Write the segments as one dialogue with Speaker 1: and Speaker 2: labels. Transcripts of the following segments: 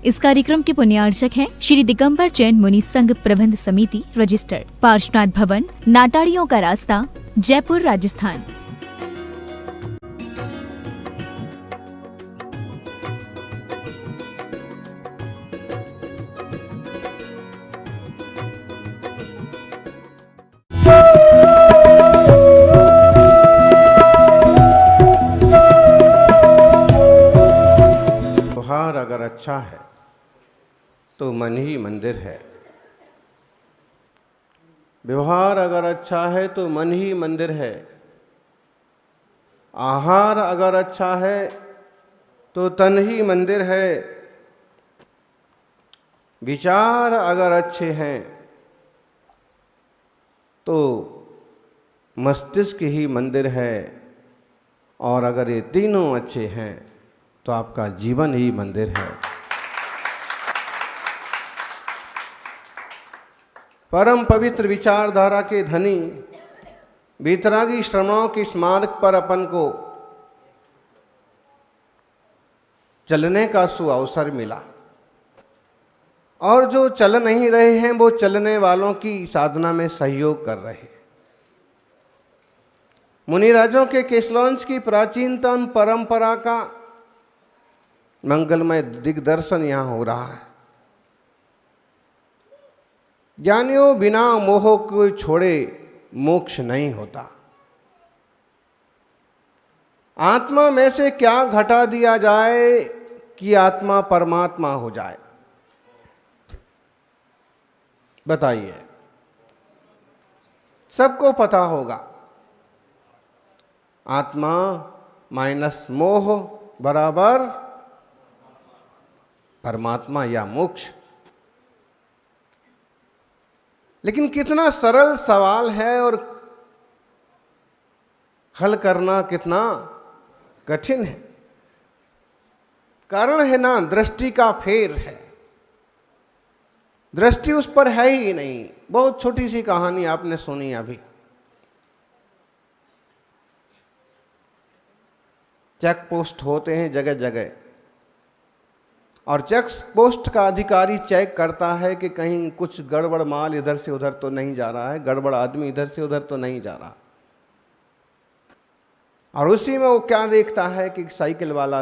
Speaker 1: इस कार्यक्रम के पुण्यार्चक हैं श्री दिगंबर जैन मुनि संघ प्रबंध समिति रजिस्टर्ड, पार्श्वनाथ भवन, नाटाड़ियों का रास्ता, जयपुर, राजस्थान।
Speaker 2: व्यवहार अगर अच्छा है तो मन ही मंदिर है। व्यवहार अगर अच्छा है तो मन ही मंदिर है। आहार अगर अच्छा है तो तन ही मंदिर है। विचार अगर अच्छे हैं तो मस्तिष्क ही मंदिर है। और अगर ये तीनों अच्छे हैं तो आपका जीवन ही मंदिर है। परम पवित्र विचारधारा के धनी वीतरागी श्रमणों के स्मारक पर अपन को चलने का सुअवसर मिला, और जो चल नहीं रहे हैं वो चलने वालों की साधना में सहयोग कर रहे हैं। मुनिराजों के केशलौंज की प्राचीनतम परंपरा का मंगलमय दिग्दर्शन यहाँ हो रहा है। ज्ञानियों बिना मोह को छोड़े मोक्ष नहीं होता। आत्मा में से क्या घटा दिया जाए कि आत्मा परमात्मा हो जाए? बताइए, सबको पता होगा। आत्मा माइनस मोह बराबर परमात्मा या मोक्ष। लेकिन कितना सरल सवाल है और हल करना कितना कठिन है। कारण है ना, दृष्टि का फेर है। दृष्टि उस पर है ही नहीं। बहुत छोटी सी कहानी आपने सुनी अभी। चेक पोस्ट होते हैं जगह जगह, और चेक पोस्ट का अधिकारी चेक करता है कि कहीं कुछ गड़बड़ माल इधर से उधर तो नहीं जा रहा है, गड़बड़ आदमी इधर से उधर तो नहीं जा रहा। और उसी में वो क्या देखता है कि साइकिल वाला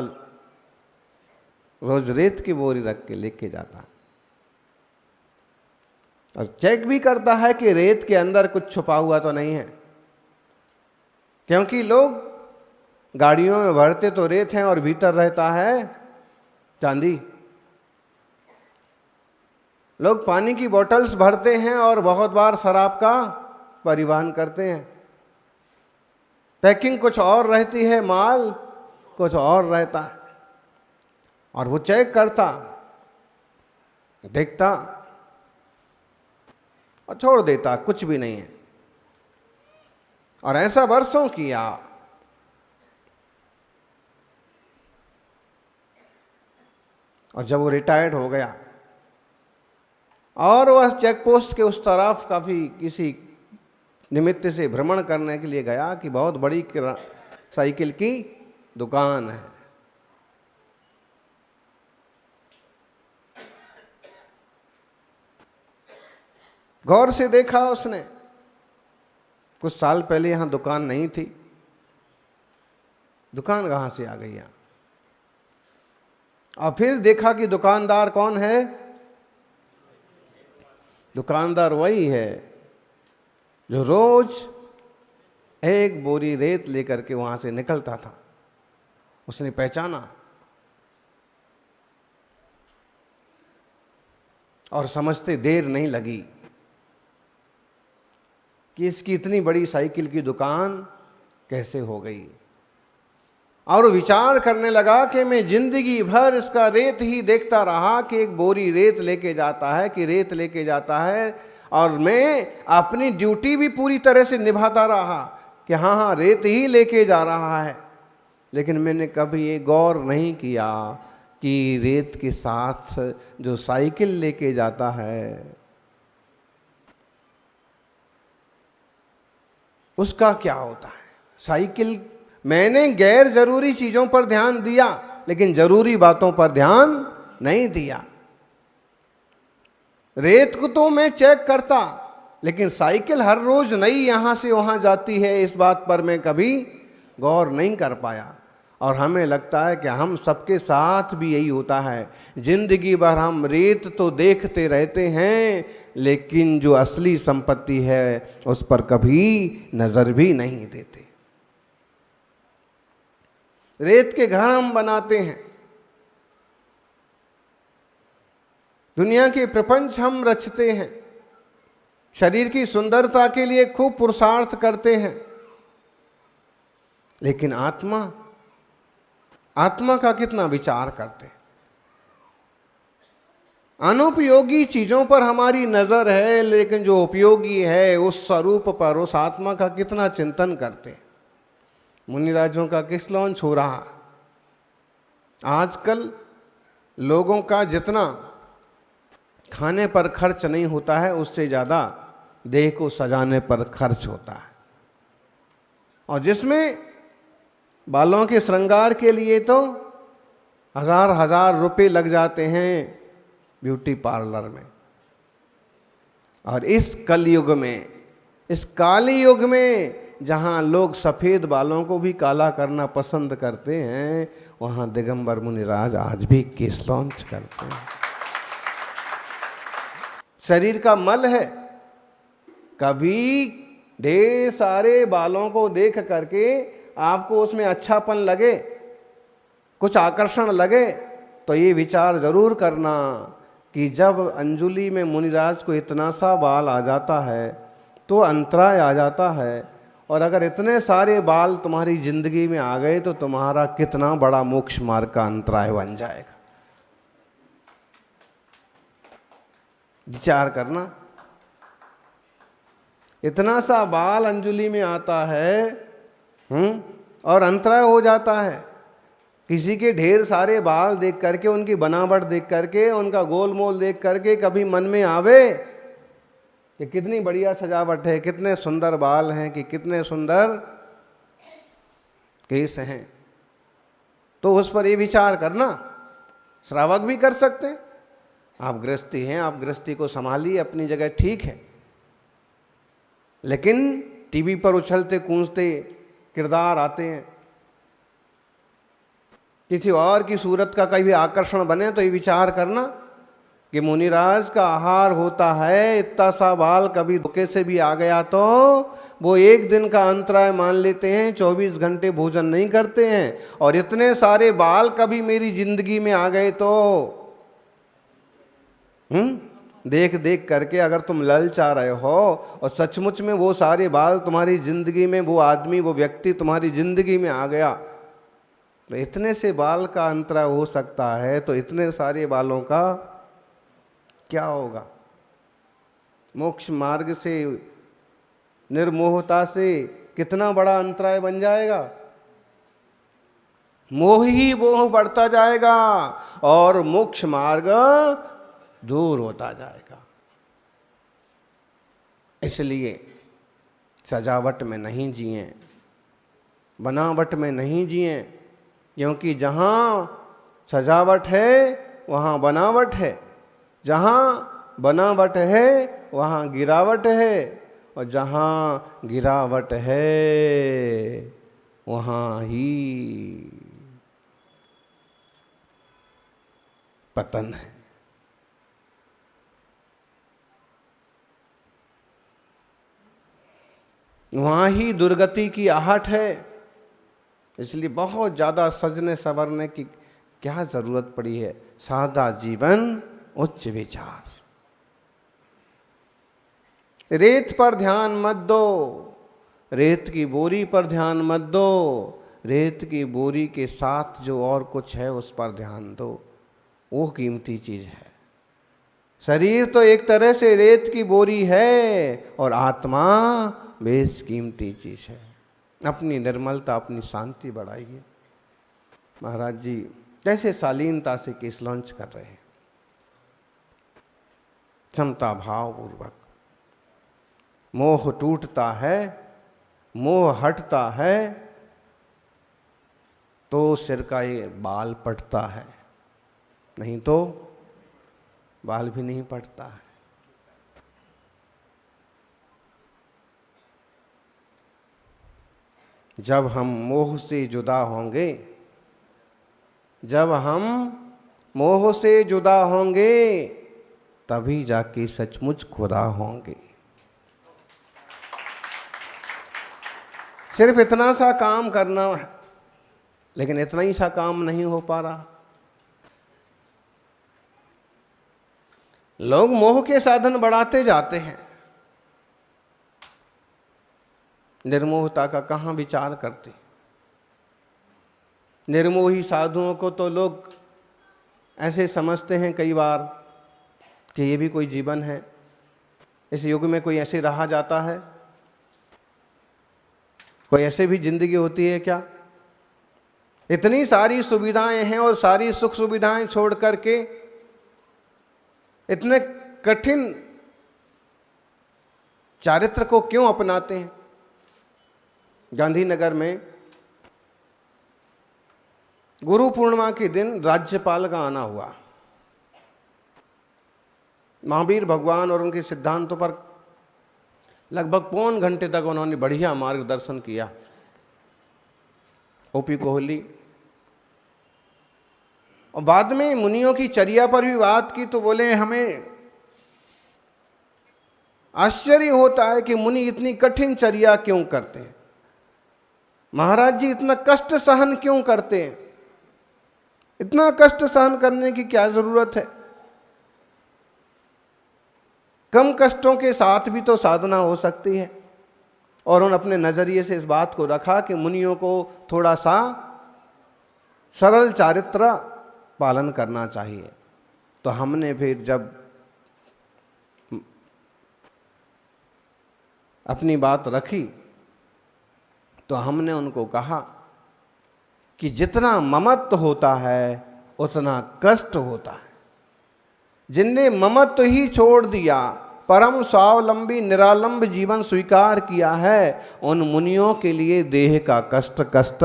Speaker 2: रोज रेत की बोरी रख के लेके जाता है, और चेक भी करता है कि रेत के अंदर कुछ छुपा हुआ तो नहीं है। क्योंकि लोग गाड़ियों में भरते तो रेत हैं और भीतर रहता है चांदी। लोग पानी की बोतल्स भरते हैं और बहुत बार शराब का परिवहन करते हैं। पैकिंग कुछ और रहती है, माल कुछ और रहता है। और वो चेक करता, देखता और छोड़ देता, कुछ भी नहीं है। और ऐसा वर्षों किया। और जब वो रिटायर्ड हो गया और वह चेक पोस्ट के उस तरफ काफी किसी निमित्त से भ्रमण करने के लिए गया कि बहुत बड़ी साइकिल की दुकान है। गौर से देखा उसने, कुछ साल पहले यहां दुकान नहीं थी। दुकान कहां से आ गई यहां? और फिर देखा कि दुकानदार कौन है? दुकानदार वही है जो रोज एक बोरी रेत लेकर के वहां से निकलता था। उसने पहचाना और समझते देर नहीं लगी कि इसकी इतनी बड़ी साइकिल की दुकान कैसे हो गई। और विचार करने लगा कि मैं जिंदगी भर इसका रेत ही देखता रहा कि एक बोरी रेत लेके जाता है कि रेत लेके जाता है, और मैं अपनी ड्यूटी भी पूरी तरह से निभाता रहा कि हाँ हाँ रेत ही लेके जा रहा है। लेकिन मैंने कभी ये गौर नहीं किया कि रेत के साथ जो साइकिल लेके जाता है उसका क्या होता है। साइकिल, मैंने गैर जरूरी चीजों पर ध्यान दिया लेकिन जरूरी बातों पर ध्यान नहीं दिया। रेत को तो मैं चेक करता, लेकिन साइकिल हर रोज नई यहां से वहां जाती है, इस बात पर मैं कभी गौर नहीं कर पाया। और हमें लगता है कि हम सबके साथ भी यही होता है। जिंदगी भर हम रेत तो देखते रहते हैं, लेकिन जो असली संपत्ति है उस पर कभी नजर भी नहीं देते। रेत के घर हम बनाते हैं, दुनिया के प्रपंच हम रचते हैं, शरीर की सुंदरता के लिए खूब पुरुषार्थ करते हैं, लेकिन आत्मा का कितना विचार करते हैं। अनुपयोगी चीजों पर हमारी नजर है, लेकिन जो उपयोगी है उस स्वरूप पर, उस आत्मा का कितना चिंतन करते हैं। मुनिराजों का किस लॉन्च हो रहा। आजकल लोगों का जितना खाने पर खर्च नहीं होता है, उससे ज्यादा देह को सजाने पर खर्च होता है। और जिसमें बालों के श्रृंगार के लिए तो हजार हजार रुपए लग जाते हैं ब्यूटी पार्लर में। और इस कलयुग में, इस काली युग में, जहां लोग सफेद बालों को भी काला करना पसंद करते हैं, वहां दिगंबर मुनिराज आज भी केस लॉन्च करते हैं। शरीर का मल है, कभी ढेर सारे बालों को देख करके आपको उसमें अच्छापन लगे, कुछ आकर्षण लगे, तो ये विचार जरूर करना कि जब अंजुलि में मुनिराज को इतना सा बाल आ जाता है तो अंतराय आ जाता है। और अगर इतने सारे बाल तुम्हारी जिंदगी में आ गए तो तुम्हारा कितना बड़ा मोक्ष मार्ग का अंतराय बन जाएगा। विचार करना, इतना सा बाल अंजुलि में आता है और अंतराय हो जाता है। किसी के ढेर सारे बाल देख करके, उनकी बनावट देख करके, उनका गोलमोल देख करके कभी मन में आवे कि कितनी बढ़िया सजावट है, कितने सुंदर बाल हैं, कि कितने सुंदर केस हैं, तो उस पर ये विचार करना। श्रावक भी कर सकते हैं। आप गृहस्थी हैं, आप गृहस्थी को संभालिए, अपनी जगह ठीक है, लेकिन टीवी पर उछलते कूदते किरदार आते हैं, किसी और की सूरत का कभी आकर्षण बने, तो ये विचार करना कि मुनिराज का आहार होता है इतना सा बाल, कभी धोखे से भी आ गया तो वो एक दिन का अंतराय मान लेते हैं, 24 घंटे भोजन नहीं करते हैं। और इतने सारे बाल कभी मेरी जिंदगी में आ गए तो देख देख करके अगर तुम ललचा रहे हो और सचमुच में वो सारे बाल तुम्हारी जिंदगी में, वो आदमी, वो व्यक्ति तुम्हारी जिंदगी में आ गया, तो इतने से बाल का अंतराय हो सकता है, तो इतने सारे बालों का क्या होगा। मोक्ष मार्ग से, निर्मोहता से कितना बड़ा अंतराय बन जाएगा। मोह ही मोह बढ़ता जाएगा और मोक्ष मार्ग दूर होता जाएगा। इसलिए सजावट में नहीं जिए, बनावट में नहीं जिए, क्योंकि जहां सजावट है वहां बनावट है, जहां बनावट है वहां गिरावट है, और जहां गिरावट है वहां ही पतन है। वहां ही दुर्गति की आहट है। इसलिए बहुत ज्यादा सजने संवरने की क्या जरूरत पड़ी है। सादा जीवन, उच्च विचार। रेत पर ध्यान मत दो, रेत की बोरी पर ध्यान मत दो, रेत की बोरी के साथ जो और कुछ है उस पर ध्यान दो, वो कीमती चीज है। शरीर तो एक तरह से रेत की बोरी है और आत्मा बेस कीमती चीज है। अपनी निर्मलता, अपनी शांति बढ़ाइए। महाराज जी कैसे शालीनता से केस लॉन्च कर रहे हैं, क्षमता भाव पूर्वक। मोह टूटता है, मोह हटता है तो सिर का ये बाल पटता है, नहीं तो बाल भी नहीं पटता है। जब हम मोह से जुदा होंगे, जब हम मोह से जुदा होंगे, तभी जाके सचमुच खुदा होंगे। सिर्फ इतना सा काम करना है, लेकिन इतना ही सा काम नहीं हो पा रहा। लोग मोह के साधन बढ़ाते जाते हैं, निर्मोहता का कहाँ विचार करते। निर्मोही साधुओं को तो लोग ऐसे समझते हैं कई बार कि ये भी कोई जीवन है, इस युग में कोई ऐसे रहा जाता है, कोई ऐसे भी जिंदगी होती है क्या। इतनी सारी सुविधाएं हैं और सारी सुख सुविधाएं छोड़ करके इतने कठिन चारित्र को क्यों अपनाते हैं। गांधीनगर में गुरु पूर्णिमा के दिन राज्यपाल का आना हुआ। महावीर भगवान और उनके सिद्धांतों पर लगभग पौन घंटे तक उन्होंने बढ़िया मार्गदर्शन किया। ओपी कोहली, और बाद में मुनियों की चर्या पर भी बात की तो बोले हमें आश्चर्य होता है कि मुनि इतनी कठिन चर्या क्यों करते हैं, महाराज जी इतना कष्ट सहन क्यों करते हैं, इतना कष्ट सहन करने की क्या जरूरत है। कम कष्टों के साथ भी तो साधना हो सकती है। और उन्होंने अपने नजरिए से इस बात को रखा कि मुनियों को थोड़ा सा सरल चारित्र पालन करना चाहिए। तो हमने फिर जब अपनी बात रखी तो हमने उनको कहा कि जितना ममत्व होता है उतना कष्ट होता है। जिनने ममत्व ही छोड़ दिया, परम स्वावलंबी निरालंब जीवन स्वीकार किया है, उन मुनियों के लिए देह का कष्ट कष्ट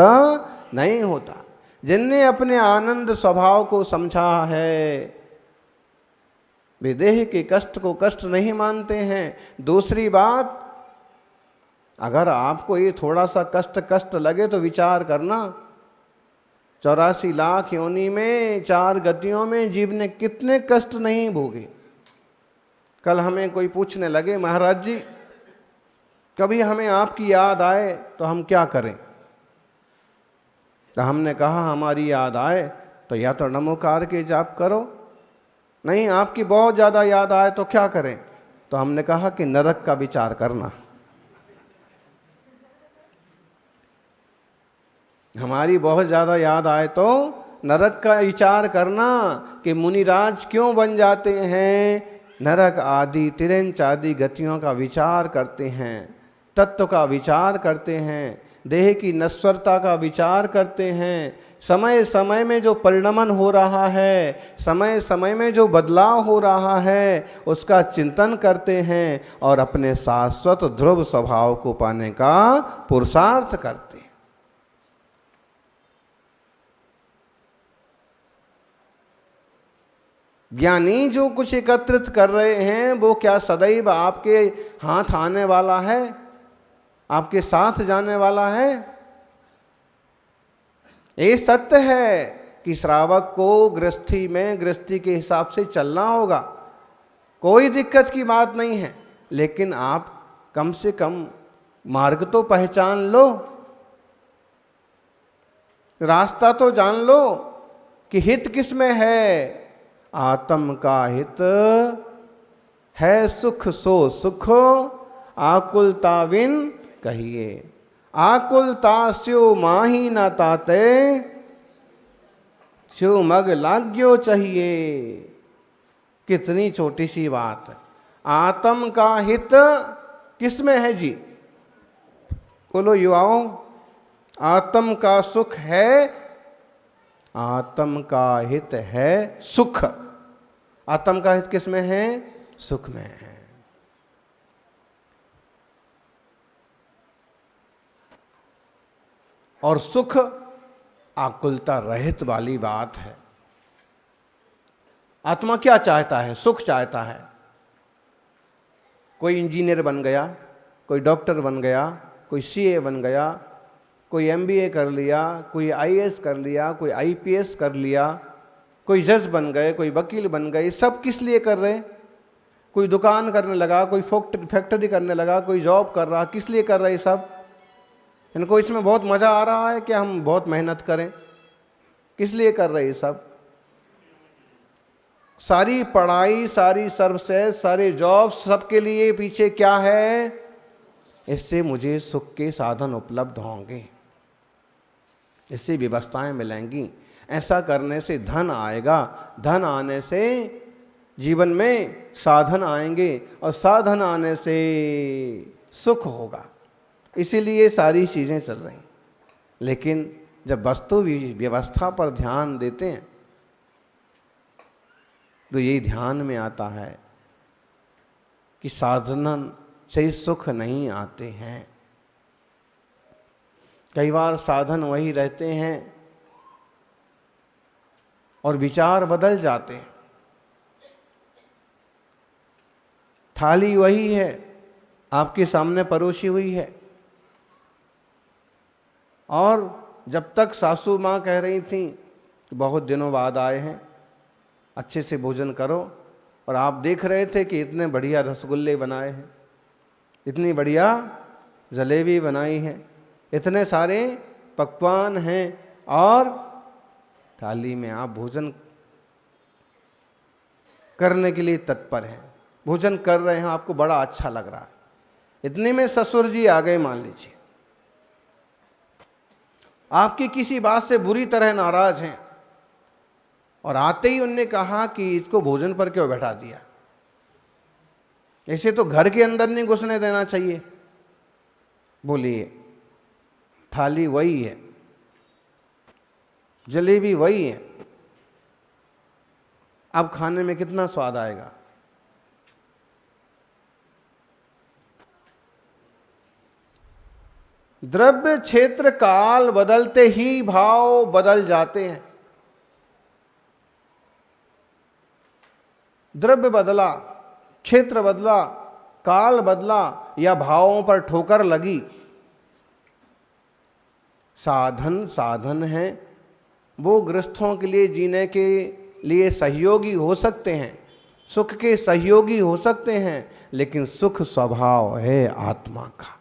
Speaker 2: नहीं होता। जिनने अपने आनंद स्वभाव को समझा है, वे देह के कष्ट को कष्ट नहीं मानते हैं। दूसरी बात, अगर आपको ये थोड़ा सा कष्ट लगे तो विचार करना, 84 लाख योनि में 4 गतियों में जीव ने कितने कष्ट नहीं भोगे। कल हमें कोई पूछने लगे, महाराज जी कभी हमें आपकी याद आए तो हम क्या करें। तो हमने कहा हमारी याद आए तो या तो नमोकार के जाप करो, नहीं आपकी बहुत ज़्यादा याद आए तो क्या करें। तो हमने कहा कि नरक का विचार करना। हमारी बहुत ज़्यादा याद आए तो नरक का विचार करना कि मुनिराज क्यों बन जाते हैं। नरक आदि तिरंच आदि गतियों का विचार करते हैं, तत्व का विचार करते हैं, देह की नश्वरता का विचार करते हैं, समय समय में जो परिणमन हो रहा है, समय समय में जो बदलाव हो रहा है उसका चिंतन करते हैं और अपने शाश्वत ध्रुव स्वभाव को पाने का पुरुषार्थ करते हैं। ज्ञानी जो कुछ एकत्रित कर रहे हैं वो क्या सदैव आपके हाथ आने वाला है, आपके साथ जाने वाला है। ये सत्य है कि श्रावक को गृहस्थी में गृहस्थी के हिसाब से चलना होगा, कोई दिक्कत की बात नहीं है। लेकिन आप कम से कम मार्ग तो पहचान लो, रास्ता तो जान लो कि हित किस में है। आत्म का हित है सुख सो सुख, आकुलता विन कहिए। आकुलता स्यो माही न ताते, स्यो मग लाग्यो चाहिए। कितनी छोटी सी बात है। आत्म का हित किस में है जी, बोलो युवाओं। आत्म का सुख है, आत्म का हित है सुख। आत्म का हित किस में है, सुख में है। और सुख आकुलता रहित वाली बात है। आत्मा क्या चाहता है, सुख चाहता है। कोई इंजीनियर बन गया, कोई डॉक्टर बन गया, कोई सीए बन गया, कोई MBA कर लिया, कोई IAS कर लिया, कोई IPS कर लिया, कोई जज बन गए, कोई वकील बन गए। सब किस लिए कर रहे? कोई दुकान करने लगा, कोई फैक्ट्री करने लगा, कोई जॉब कर रहा। किस लिए कर रहे सब? इनको इसमें बहुत मज़ा आ रहा है कि हम बहुत मेहनत करें। किस लिए कर रहे सब? सारी पढ़ाई, सारी सर्विसेज, सारे जॉब्स, सबके लिए पीछे क्या है? इससे मुझे सुख के साधन उपलब्ध होंगे, इससे व्यवस्थाएं मिलेंगी। ऐसा करने से धन आएगा, धन आने से जीवन में साधन आएंगे और साधन आने से सुख होगा। इसीलिए सारी चीज़ें चल रही। लेकिन जब वस्तु व्यवस्था पर ध्यान देते हैं तो यही ध्यान में आता है कि साधन से सुख नहीं आते हैं। कई बार साधन वही रहते हैं और विचार बदल जाते हैं। थाली वही है, आपके सामने परोसी हुई है, और जब तक सासू माँ कह रही थी कि बहुत दिनों बाद आए हैं, अच्छे से भोजन करो, और आप देख रहे थे कि इतने बढ़िया रसगुल्ले बनाए हैं, इतनी बढ़िया जलेबी बनाई है, इतने सारे पकवान हैं, और थाली में आप भोजन करने के लिए तत्पर हैं, भोजन कर रहे हैं, आपको बड़ा अच्छा लग रहा है। इतने में ससुर जी आ गए, मान लीजिए, आपकी किसी बात से बुरी तरह नाराज हैं, और आते ही उनने कहा कि इसको भोजन पर क्यों बैठा दिया, ऐसे तो घर के अंदर नहीं घुसने देना चाहिए। बोलिए, थाली वही है, जलेबी वही है, अब खाने में कितना स्वाद आएगा? द्रव्य क्षेत्र काल बदलते ही भाव बदल जाते हैं। द्रव्य बदला, क्षेत्र बदला, काल बदला, या भावों पर ठोकर लगी, साधन साधन है, वो गृहस्थों के लिए जीने के लिए सहयोगी हो सकते हैं, सुख के सहयोगी हो सकते हैं, लेकिन सुख स्वभाव है आत्मा का।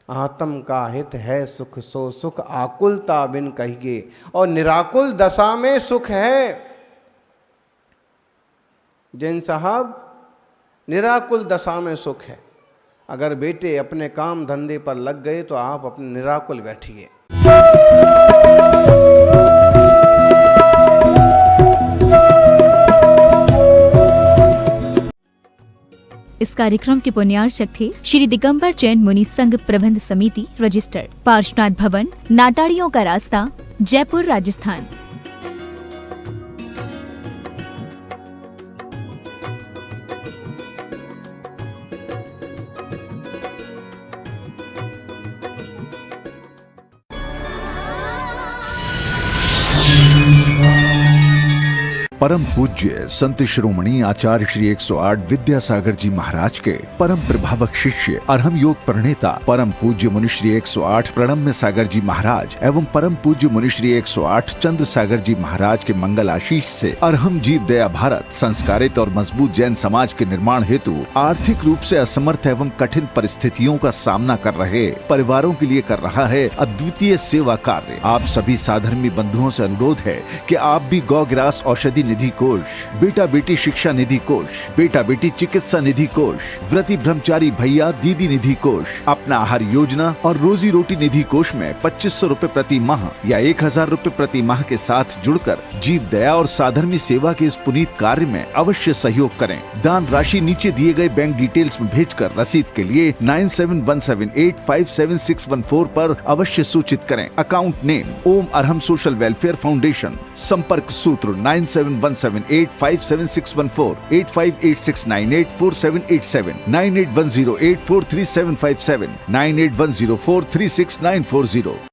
Speaker 2: आत्म का हित है सुख, सो सुख आकुलता बिन कहिए, और निराकुल दशा में सुख है। जैन साहब, निराकुल दशा में सुख है। अगर बेटे अपने काम धंधे पर लग गए तो आप अपने निराकुल बैठिए।
Speaker 1: इस कार्यक्रम के पुण्यार्चक थे श्री दिगंबर जैन मुनि संघ प्रबंध समिति रजिस्टर्ड, पार्श्वनाथ भवन, नाटाड़ियों का रास्ता, जयपुर, राजस्थान।
Speaker 3: परम पूज्य संत शिरोमणि आचार्य श्री 108 विद्यासागर जी महाराज के परम प्रभावक शिष्य अरहम योग प्रणेता परम पूज्य मुनि श्री 108 प्रणम्य सागर जी महाराज एवं परम पूज्य मुनि श्री 108 चंद्र सागर जी महाराज के मंगल आशीष से अरहम जीव दया भारत संस्कारित और मजबूत जैन समाज के निर्माण हेतु आर्थिक रूप से असमर्थ एवं कठिन परिस्थितियों का सामना कर रहे परिवारों के लिए कर रहा है अद्वितीय सेवा कार्य। आप सभी साधर्मी बंधुओं से अनुरोध है कि आप भी गौ ग्रास औषधि निधि कोष, बेटा बेटी शिक्षा निधि कोष, बेटा बेटी चिकित्सा निधि कोष, व्रती ब्रह्मचारी भैया दीदी निधि कोष, अपना आहार योजना और रोजी रोटी निधि कोष में 2500 रूपए प्रति माह या 1000 रूपए प्रति माह के साथ जुड़कर जीव दया और साधर्मी सेवा के इस पुनीत कार्य में अवश्य सहयोग करें। दान राशि नीचे दिए गए बैंक डिटेल्स में भेजकर रसीद के लिए 9717857614 पर अवश्य सूचित करें। अकाउंट नेम ओम अरहम सोशल वेलफेयर फाउंडेशन। संपर्क सूत्र 9717857614, 8586984787, 9810843757, 9810436940।